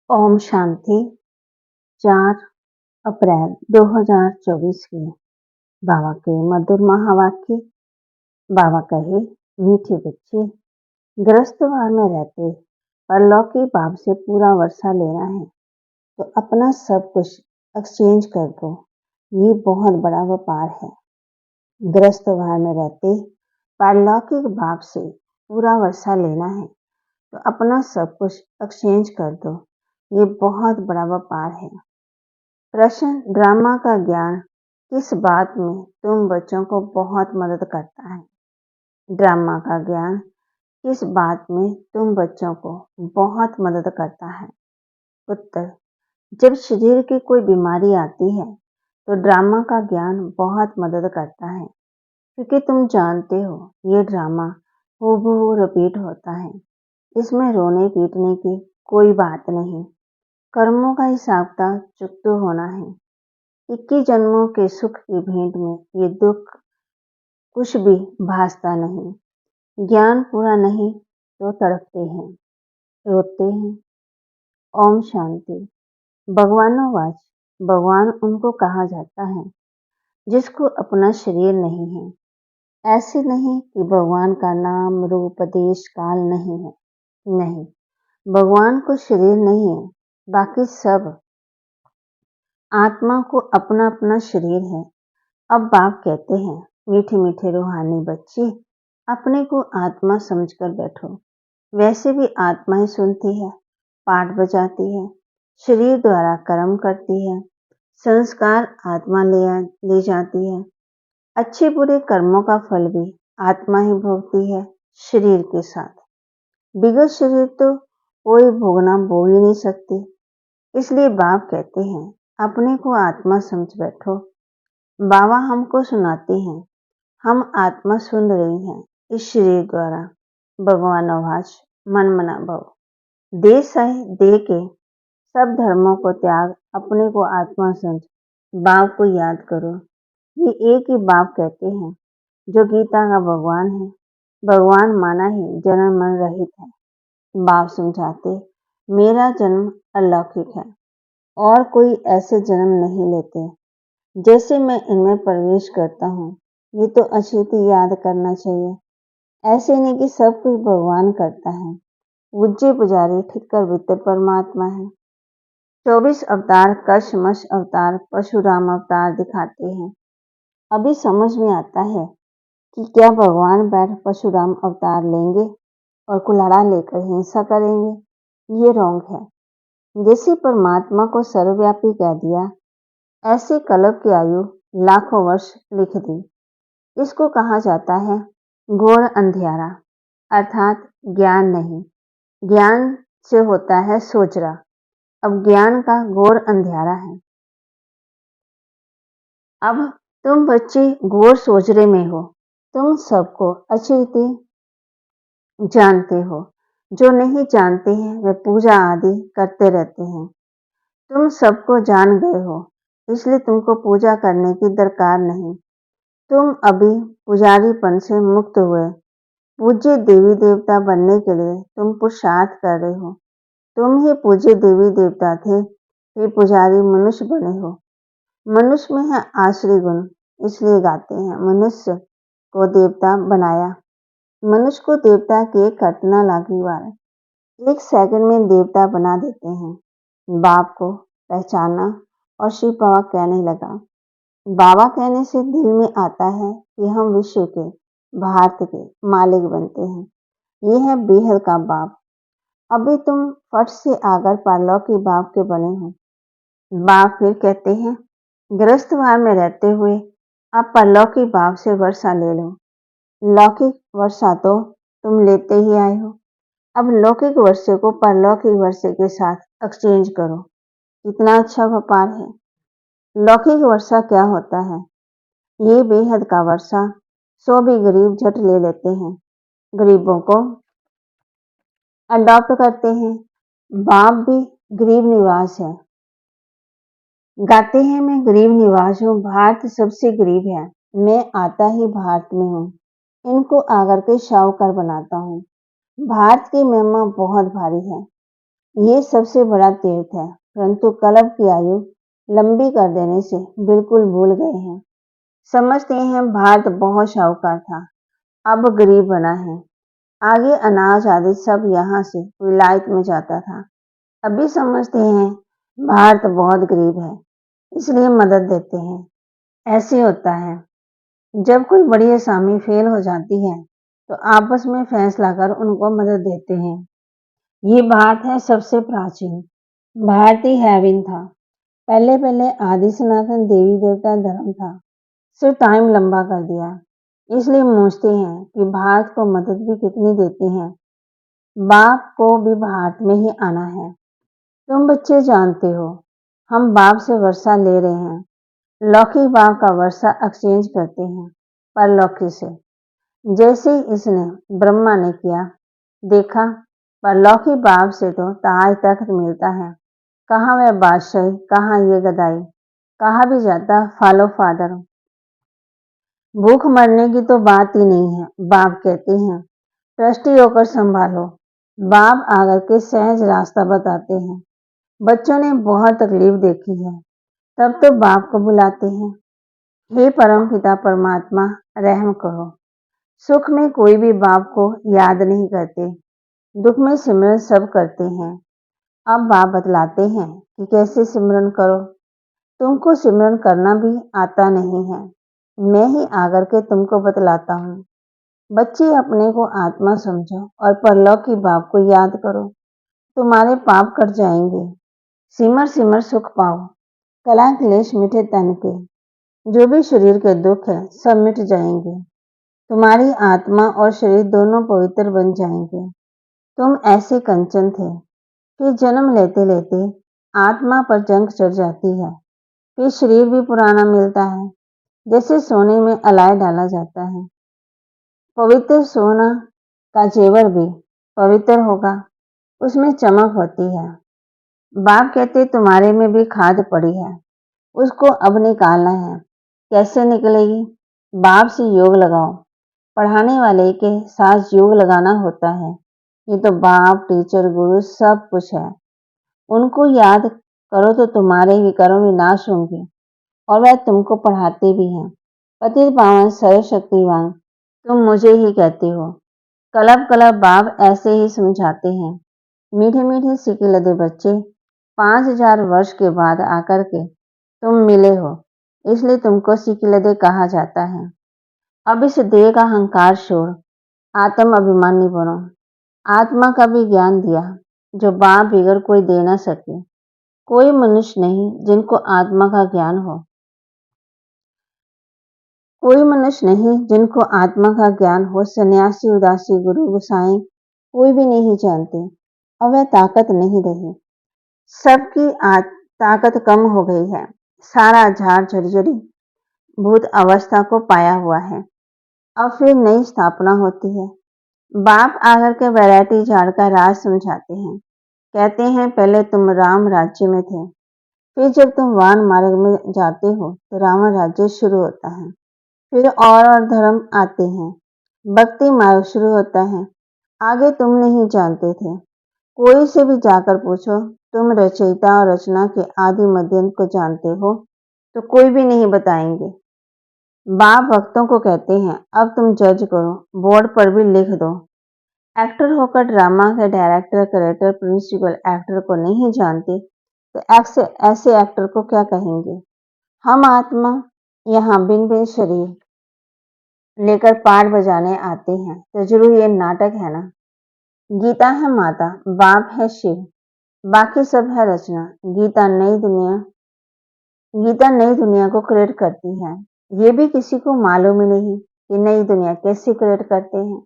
ओम शांति 4 अप्रैल 2024 के बाबा के मधुर महावाक्य। बाबा कहे, मीठे बच्चे, गृहस्थवार में रहते परलौकी बाप से पूरा वर्षा लेना है तो अपना सब कुछ एक्सचेंज कर दो। ये बहुत बड़ा व्यापार है। गृहस्थवार में रहते परलौकिक बाप से पूरा वर्षा लेना है तो अपना सब कुछ एक्सचेंज कर दो। ये बहुत बड़ा व्यापार है। प्रश्न, ड्रामा का ज्ञान किस बात में तुम बच्चों को बहुत मदद करता है? ड्रामा का ज्ञान किस बात में तुम बच्चों को बहुत मदद करता है? उत्तर, जब शरीर की कोई बीमारी आती है तो ड्रामा का ज्ञान बहुत मदद करता है, क्योंकि तुम जानते हो ये ड्रामा हूबहू रिपीट होता है। इसमें रोने पीटने की कोई बात नहीं। कर्मों का हिसाब किताब चुकता होना है। 21 जन्मों के सुख की भेंट में ये दुख कुछ भी भासता नहीं। ज्ञान पूरा नहीं तो तड़पते हैं, रोते हैं। ओम शांति। भगवानोवाच, भगवान उनको कहा जाता है जिसको अपना शरीर नहीं है। ऐसे नहीं कि भगवान का नाम रूप देश काल नहीं है। नहीं, भगवान को शरीर नहीं है, बाकी सब आत्मा को अपना अपना शरीर है। अब बाप कहते हैं, मीठे मीठे रूहानी बच्चे, अपने को आत्मा समझकर बैठो। वैसे भी आत्मा ही सुनती है, पाठ बजाती है, शरीर द्वारा कर्म करती है, संस्कार आत्मा ले जाती है। अच्छे बुरे कर्मों का फल भी आत्मा ही भोगती है शरीर के साथ। बिगड़ शरीर तो कोई भोग ही नहीं सकती। इसलिए बाप कहते हैं, अपने को आत्मा समझ बैठो। बाबा हमको सुनाते हैं, हम आत्मा सुन रही हैं इस शरीर द्वारा। भगवान आवाज, मन मना भव। दे सह दे के सब धर्मों को त्याग अपने को आत्मा समझ बाप को याद करो। ये एक ही बाप कहते हैं जो गीता का भगवान है। भगवान माना ही जन्म मन रहित है। बाप समझाते, मेरा जन्म अलौकिक है और कोई ऐसे जन्म नहीं लेते जैसे मैं इनमें प्रवेश करता हूँ। ये तो अच्छी याद करना चाहिए। ऐसे नहीं कि सब कुछ भगवान करता है। पूज्य पुजारी ठिक्कर वित्तर परमात्मा है। 24 अवतार कशमश अवतार परशुराम अवतार दिखाते हैं। अभी समझ में आता है कि क्या भगवान बैठ परशुराम अवतार लेंगे और कुल्हाड़ा लेकर हिंसा करेंगे? ये रॉन्ग है। जैसे परमात्मा को सर्वव्यापी कह दिया, ऐसे कल्प की आयु लाखों वर्ष लिख दी। इसको कहा जाता है घोर अंधियारा, अर्थात ज्ञान नहीं। ज्ञान से होता है सोचरा। अब ज्ञान का घोर अंधियारा है। अब तुम बच्चे घोर सोचरे में हो। तुम सबको अच्छी रीति जानते हो। जो नहीं जानते हैं वे पूजा आदि करते रहते हैं। तुम सबको जान गए हो, इसलिए तुमको पूजा करने की दरकार नहीं। तुम अभी पुजारीपन से मुक्त हुए। पूज्य देवी देवता बनने के लिए तुम पुरुषार्थ कर रहे हो। तुम ही पूज्य देवी देवता थे, फिर पुजारी मनुष्य बने हो। मनुष्य में है आश्रय गुण, इसलिए गाते हैं मनुष्य को देवता बनाया। मनुष्य को देवता के कतना लागी बार 1 सेकंड में देवता बना देते हैं। बाप को पहचाना और शिव बाबा कहने लगा। बाबा कहने से दिल में आता है कि हम विश्व के, भारत के मालिक बनते हैं। ये है बेहद का बाप। अभी तुम फट से आकर परलौकी बाप के बने हो। बाप फिर कहते हैं, गृहस्थवार में रहते हुए अब परलौकी बाप से वर्षा ले लो। लौकिक वर्षा तो तुम लेते ही आए हो। अब लौकिक वर्षे को परलौकिक वर्षे के साथ एक्सचेंज करो। कितना अच्छा व्यापार है। लौकिक वर्षा क्या होता है? ये बेहद का वर्षा 100 भी गरीब झट ले लेते हैं। गरीबों को अडॉप्ट करते हैं। बाप भी गरीब निवास है। गाते हैं, मैं गरीब निवास हूँ, भारत सबसे गरीब है। मैं आता ही भारत में हूँ। इनको आकर के शाहूकार बनाता हूँ। भारत की महिमा बहुत भारी है। ये सबसे बड़ा तीर्थ है, परंतु कल्प की आयु लंबी कर देने से बिल्कुल भूल गए हैं। समझते हैं भारत बहुत शाहूकार था, अब गरीब बना है। आगे अनाज आदि सब यहाँ से विलायत में जाता था। अभी समझते हैं भारत बहुत गरीब है, इसलिए मदद देते हैं। ऐसे होता है, जब कोई बड़ी असामी फेल हो जाती है, तो आपस में फैसला कर उनको मदद देते हैं। ये भारत है सबसे प्राचीन। भारतीय हैविन था। पहले पहले आदि सनातन देवी देवता धर्म था। सिर्फ टाइम लंबा कर दिया। इसलिए पूछते हैं कि भारत को मदद भी कितनी देते हैं। बाप को भी भारत में ही आना है। तुम बच्चे जानते हो, हम बाप से वर्षा ले रहे हैं। लौकिक बाप का वर्षा एक्सचेंज करते हैं परलौकिक से। जैसे ही इसने ब्रह्मा ने किया, देखा परलौकिक बाप से तो ताज तख्त मिलता है। कहाँ वह बादशाही, कहाँ ये गदाई। कहा भी जाता फॉलो फादर। भूख मरने की तो बात ही नहीं है। बाप कहते हैं ट्रस्टी होकर संभालो। बाप आकर के सहज रास्ता बताते हैं। बच्चों ने बहुत तकलीफ देखी है, तब तो बाप को बुलाते हैं, हे परम पिता परमात्मा रहम करो। सुख में कोई भी बाप को याद नहीं करते, दुख में सिमरन सब करते हैं। अब बाप बतलाते हैं कि कैसे सिमरन करो। तुमको सिमरन करना भी आता नहीं है, मैं ही आकर के तुमको बतलाता हूँ। बच्चे अपने को आत्मा समझो और परलौक की बाप को याद करो, तुम्हारे पाप कट जाएंगे। सिमर सिमर सुख पाओ, कला क्लेश मिटे तन के। जो भी शरीर के दुख है सब मिट जाएंगे। तुम्हारी आत्मा और शरीर दोनों पवित्र बन जाएंगे। तुम ऐसे कंचन थे कि जन्म लेते लेते आत्मा पर जंग चढ़ जाती है, फिर शरीर भी पुराना मिलता है, जैसे सोने में अलाय डाला जाता है। पवित्र सोना का जेवर भी पवित्र होगा, उसमें चमक होती है। बाप कहते तुम्हारे में भी खाद पड़ी है, उसको अब निकालना है। कैसे निकलेगी? बाप से योग लगाओ। पढ़ाने वाले के साथ योग लगाना होता है। ये तो बाप, टीचर, गुरु सब कुछ है। उनको याद करो तो तुम्हारे विकर्म विनाश होंगे और वह तुमको पढ़ाते भी हैं। पतित पावन सर्वशक्तिवान तुम मुझे ही कहते हो। कलब कलब बाप ऐसे ही समझाते हैं। मीठे मीठे सिके लदे बच्चे 5000 वर्ष के बाद आकर के तुम मिले हो, इसलिए तुमको सिके लदे कहा जाता है। अब इस देह का अहंकार छोड़ आत्म अभिमानी बनो। आत्मा का भी ज्ञान दिया जो बाप बिगड़ कोई दे ना सके। कोई मनुष्य नहीं जिनको आत्मा का ज्ञान हो। कोई मनुष्य नहीं जिनको आत्मा का ज्ञान हो। सन्यासी, उदासी, गुरु, गोसाई कोई भी नहीं जानते और वह ताकत नहीं रही। सबकी ताकत कम हो गई है। सारा झाड़ झड़झड़ी भूत अवस्था को पाया हुआ है। अब फिर नई स्थापना होती है। बाप आकर के वैरायटी झाड़ का राज समझाते हैं। कहते हैं पहले तुम राम राज्य में थे, फिर जब तुम वान मार्ग में जाते हो तो रावण राज्य शुरू होता है। फिर और धर्म आते हैं, भक्ति मार्ग शुरू होता है। आगे तुम नहीं जानते थे। कोई से भी जाकर पूछो तुम रचयिता और रचना के आदि मध्य को जानते हो तो कोई भी नहीं बताएंगे। बाप भक्तों को कहते हैं अब तुम जज करो, बोर्ड पर भी लिख दो। एक्टर होकर ड्रामा के डायरेक्टर, करेक्टर, प्रिंसिपल एक्टर को नहीं जानते तो ऐसे एक्टर को क्या कहेंगे। हम आत्मा यहाँ बिन बिन शरीर लेकर पाठ बजाने आते हैं तो जरूर ये नाटक है ना। गीता है माता, बाप है शिव, बाकी सब है रचना। गीता नई दुनिया को क्रिएट करती है। ये भी किसी को मालूम ही नहीं कि नई दुनिया कैसे क्रिएट करते हैं।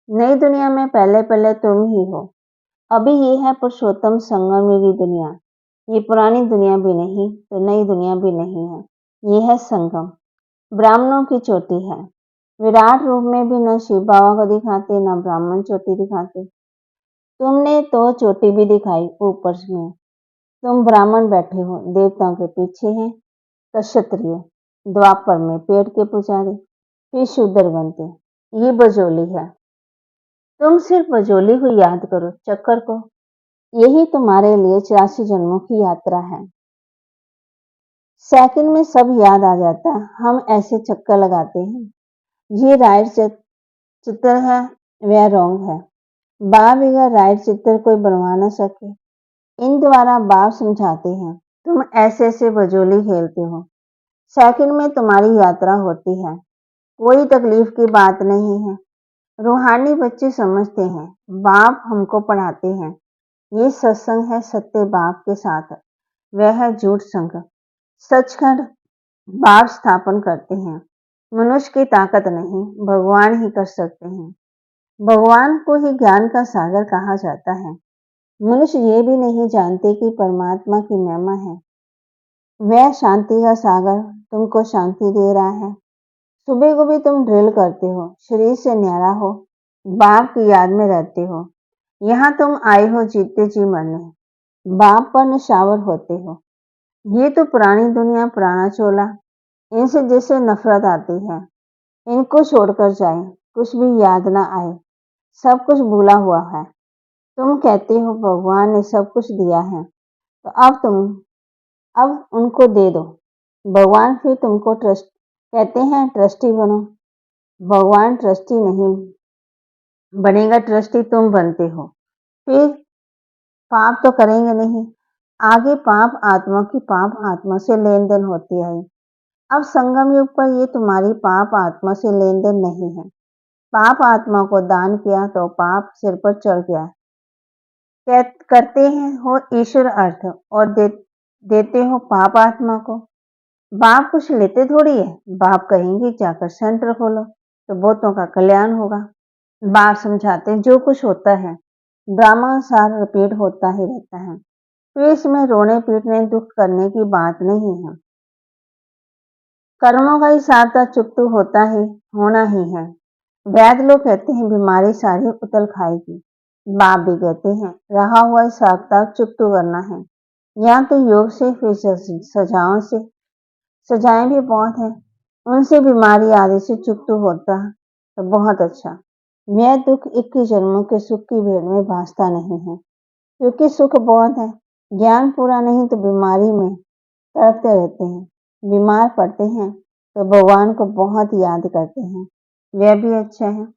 नई दुनिया में पहले पहले तुम ही हो। अभी ये है पुरुषोत्तम संगम युगी दुनिया। ये पुरानी दुनिया भी नहीं तो नई दुनिया भी नहीं है। ये है संगम, ब्राह्मणों की चोटी है। विराट रूप में भी न शिव बाबा को दिखाते न ब्राह्मण चोटी दिखाते। तुमने तो चोटी भी दिखाई ऊपर में। तुम ब्राह्मण बैठे हो, देवताओं के पीछे हैं क्षत्रिय, द्वापर में पेट के पुजारी, फिर शूद्र बनते। ये बजोली है। तुम सिर्फ बजोली को याद करो, चक्कर को यही तुम्हारे लिए 84 जन्मों की यात्रा है। सेकंड में सब याद आ जाता है। हम ऐसे चक्कर लगाते हैं, ये राइट चित्र है, वह रॉन्ग है। बाप बिगड़ राइट चित्र कोई बनवा ना सके। इन द्वारा बाप समझाते हैं, तुम ऐसे ऐसे बजोली खेलते हो। सेकंड में तुम्हारी यात्रा होती है, कोई तकलीफ की बात नहीं है। रूहानी बच्चे समझते हैं, बाप हमको पढ़ाते हैं। ये सत्संग है सत्य बाप के साथ, वह है झूठ संग। सचखंड बाप स्थापन करते हैं। मनुष्य की ताकत नहीं, भगवान ही कर सकते हैं। भगवान को ही ज्ञान का सागर कहा जाता है। मनुष्य ये भी नहीं जानते कि परमात्मा की महिमा है। वह शांति का सागर तुमको शांति दे रहा है। सुबह को भी तुम ड्रिल करते हो, शरीर से न्यारा हो, बाप की याद में रहते हो। यहाँ तुम आए हो जीते जी मरने, बाप पर नशावर होते हो। ये तो पुरानी दुनिया, पुराना चोला, इनसे जैसे नफरत आती है। इनको छोड़कर जाए, कुछ भी याद ना आए, सब कुछ भूला हुआ है। तुम कहते हो भगवान ने सब कुछ दिया है, तो अब उनको दे दो। भगवान फिर तुमको ट्रस्ट कहते हैं ट्रस्टी बनो। भगवान ट्रस्टी नहीं बनेगा, ट्रस्टी तुम बनते हो। फिर पाप तो करेंगे नहीं। आगे पाप आत्मा की पाप आत्मा से लेन देन होती है। अब संगम युग पर ये तुम्हारी पाप आत्मा से लेन देन नहीं है। पाप आत्मा को दान किया तो पाप सिर पर चढ़ गया। करते हैं हो ईश्वर अर्थ और देते हो पाप आत्मा को। बाप कुछ लेते थोड़ी है। बाप कहेंगे जाकर सेंटर खोलो तो बहुतों का कल्याण होगा। बाप समझाते हैं जो कुछ होता है ड्रामा अनुसार रिपीट होता ही रहता है। तो इसमें रोने पीटने दुख करने की बात नहीं है। कर्मों का हिसाब तो चुकतू होना ही है। वैद्य लोग कहते हैं बीमारी सारी उतल खाएगी। बाप भी कहते हैं रहा हुआ हिसाब चुकतू करना है। यहाँ तो योग से फिर सजाएं भी बहुत हैं। उनसे बीमारी आदि से चुकतू होता है तो बहुत अच्छा। यह दुख 21 जन्मों के सुख की भीड़ में भासता नहीं है, क्योंकि सुख बहुत है। ज्ञान पूरा नहीं तो बीमारी में तड़पते रहते हैं। बीमार पड़ते हैं तो भगवान को बहुत याद करते हैं, वह भी अच्छा है।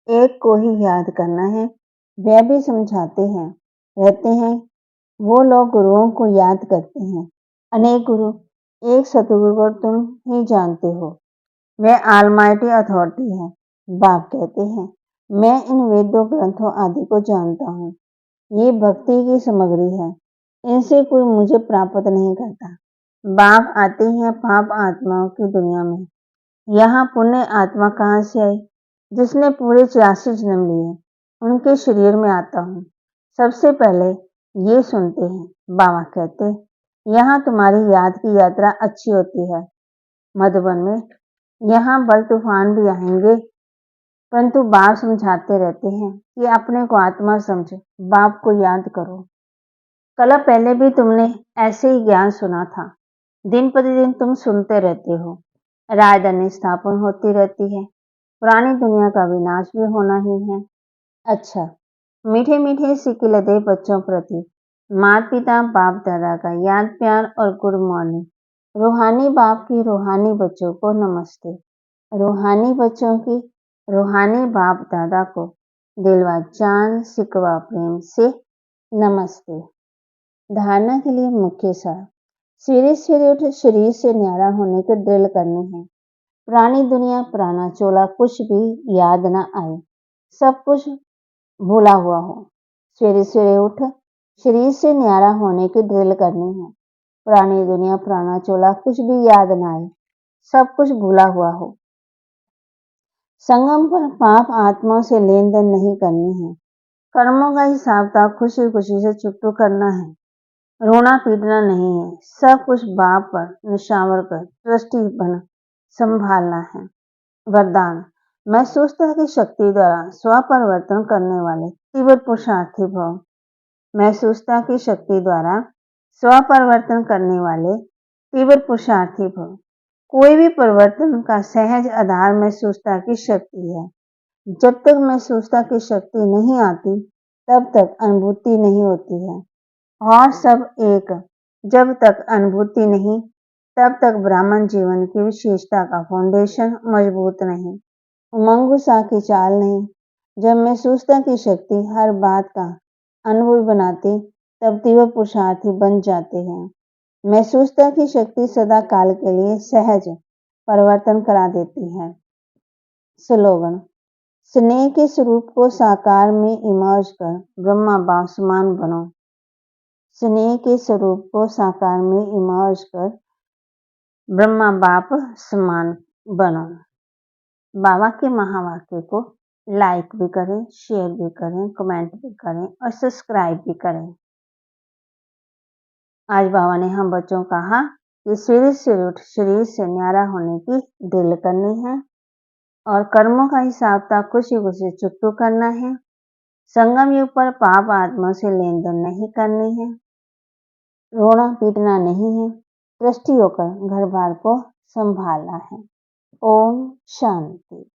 एक को ही याद करना है, वह भी समझाते हैं रहते हैं। वो लोग गुरुओं को याद करते हैं। अनेक गुरु, एक सतगुरु को तुम ही जानते हो, वह ऑलमाइटी अथॉरिटी है। बाप कहते हैं मैं इन वेदों ग्रंथों आदि को जानता हूँ। ये भक्ति की सामग्री है, इनसे कोई मुझे प्राप्त नहीं करता। बाप आते हैं पाप आत्माओं की दुनिया में। यहाँ पुण्य आत्मा कहाँ से आई? जिसने पूरे 84 जन्म लिए, उनके शरीर में आता हूँ। सबसे पहले ये सुनते हैं। बाबा कहते यहाँ तुम्हारी याद की यात्रा अच्छी होती है। मधुबन में यहाँ बल तूफान भी आएंगे, परंतु बाप समझाते रहते हैं कि अपने को आत्मा समझ, बाप को याद करो। कल पहले भी तुमने ऐसे ही ज्ञान सुना था। दिन प्रतिदिन तुम सुनते रहते हो। राजधानी स्थापन होती रहती है, पुरानी दुनिया का विनाश भी होना ही है। अच्छा, मीठे मीठे सिकिलते बच्चों प्रति माता पिता बाप दादा का याद प्यार और गुड मॉर्निंग। रूहानी बाप की रूहानी बच्चों को नमस्ते। रूहानी बच्चों की रूहानी बाप दादा को दिलवा जान सिकवा प्रेम से नमस्ते। धारणा के लिए मुख्य सार। सवेरे सवेरे उठ शरीर से न्यारा होने की ड्रिल करनी है। पुरानी दुनिया, पुराना चोला कुछ भी याद ना आए, सब कुछ भूला हुआ हो। सवेरे सवेरे उठ शरीर से न्यारा होने की ड्रिल करनी है। पुरानी दुनिया, पुराना चोला कुछ भी याद ना आए, सब कुछ भूला हुआ हो। संगम पर पाप आत्माओं से लेन देन नहीं करनी है। कर्मों का हिसाब खुशी खुशी से चुकतू करना है। रोना पीटना नहीं है। सब कुछ बाप पर निशावर कर ट्रस्टी बन संभालना है। वरदान। महसूसता की शक्ति द्वारा स्वपरिवर्तन करने वाले तीव्र पुरुषार्थी भव। महसूसता की शक्ति द्वारा स्वपरिवर्तन करने वाले तीव्र पुरुषार्थी भव। कोई भी परिवर्तन का सहज आधार महसूसता की शक्ति है। जब तक महसूसता की शक्ति नहीं आती, तब तक अनुभूति नहीं होती है और सब एक जब तक अनुभूति नहीं तब तक ब्राह्मण जीवन की विशेषता का फाउंडेशन मजबूत नहीं। उमंग सा की चाल नहीं। जब महसूसता की शक्ति हर बात का अनुभव बनाती तब तीव्र पुरुषार्थी बन जाते हैं। महसूसता की शक्ति सदा काल के लिए सहज परिवर्तन करा देती है। स्लोगन स्नेह के स्वरूप को साकार में इमर्ज कर ब्रह्मा बाप समान बनो। स्नेह के स्वरूप को साकार में इमर्ज कर ब्रह्मा बाप समान बनो। बाबा के महावाक्य को लाइक भी करें, शेयर भी करें, कमेंट भी करें और सब्सक्राइब भी करें। आज बाबा ने हम बच्चों कहा कि सवेरे सवेरे उठ शरीर से न्यारा होने की ड्रिल करनी है और कर्मों का हिसाब तक खुशी खुशी चुकतू करना है। संगम युग पर पाप आत्मा से लेन देन नहीं करनी है। रोना पीटना नहीं है। ट्रस्टी होकर घर बार को संभालना है। ओम शांति।